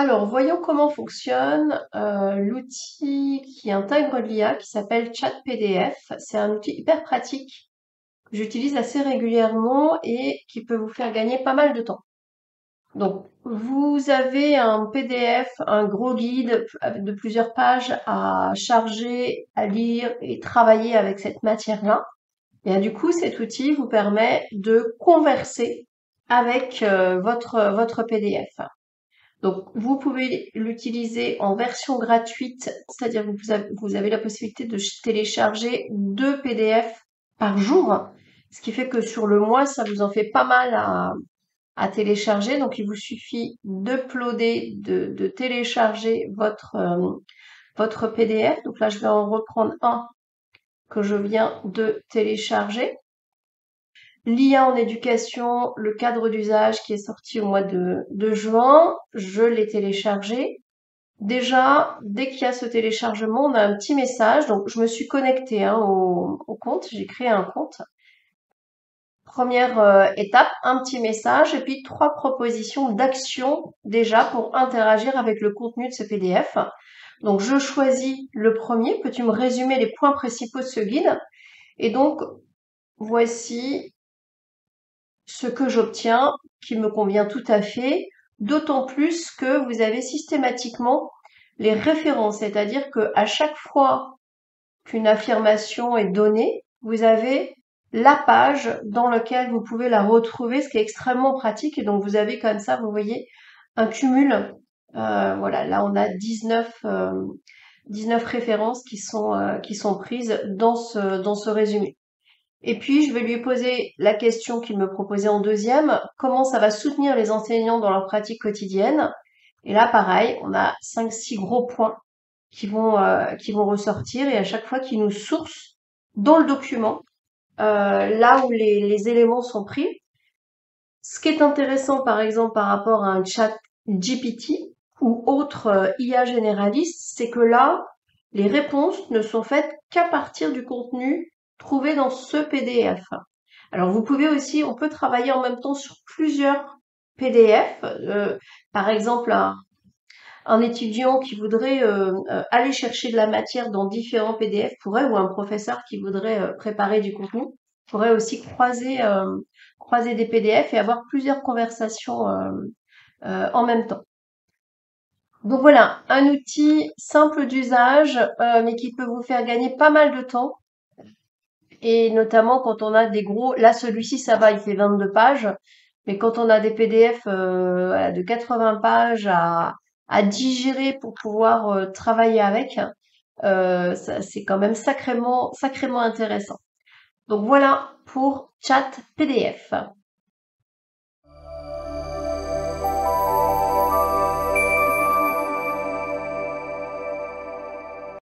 Alors, voyons comment fonctionne l'outil qui intègre l'IA qui s'appelle ChatPDF. C'est un outil hyper pratique que j'utilise assez régulièrement et qui peut vous faire gagner pas mal de temps. Donc, vous avez un PDF, un gros guide de plusieurs pages à charger, à lire et travailler avec cette matière-là. Et du coup, cet outil vous permet de converser avec votre PDF. Donc, vous pouvez l'utiliser en version gratuite, c'est-à-dire que vous avez la possibilité de télécharger 2 PDF par jour, ce qui fait que sur le mois, ça vous en fait pas mal à télécharger. Donc, il vous suffit d'uploader, de télécharger votre PDF. Donc là, je vais en reprendre un que je viens de télécharger. L'IA en éducation, le cadre d'usage qui est sorti au mois de juin, je l'ai téléchargé. Déjà, dès qu'il y a ce téléchargement, on a un petit message. Donc, je me suis connectée au compte, j'ai créé un compte. Première étape, un petit message et puis 3 propositions d'action déjà pour interagir avec le contenu de ce PDF. Donc, je choisis le premier. Peux-tu me résumer les points principaux de ce guide? Et donc, voici ce que j'obtiens, qui me convient tout à fait, d'autant plus que vous avez systématiquement les références, c'est-à-dire que à chaque fois qu'une affirmation est donnée, vous avez la page dans laquelle vous pouvez la retrouver, ce qui est extrêmement pratique. Et donc vous avez comme ça, vous voyez, un cumul. Voilà, là on a 19 références qui sont prises dans ce résumé. Et puis, je vais lui poser la question qu'il me proposait en deuxième, comment ça va soutenir les enseignants dans leur pratique quotidienne. Et là, pareil, on a 5-6 gros points qui vont ressortir et à chaque fois qui nous sourcent dans le document, là où les éléments sont pris. Ce qui est intéressant, par exemple, par rapport à un chat GPT ou autre IA généraliste, c'est que là, les réponses ne sont faites qu'à partir du contenu trouvé dans ce PDF. Alors vous pouvez aussi, on peut travailler en même temps sur plusieurs PDF. Par exemple, un étudiant qui voudrait aller chercher de la matière dans différents PDF pourrait, ou un professeur qui voudrait préparer du contenu, pourrait aussi croiser des PDF et avoir plusieurs conversations en même temps. Donc voilà, un outil simple d'usage, mais qui peut vous faire gagner pas mal de temps. Et notamment quand on a des gros, là celui-ci ça va, il fait 22 pages, mais quand on a des PDF voilà, de 80 pages à digérer pour pouvoir travailler avec, c'est quand même sacrément intéressant. Donc voilà pour Chat PDF.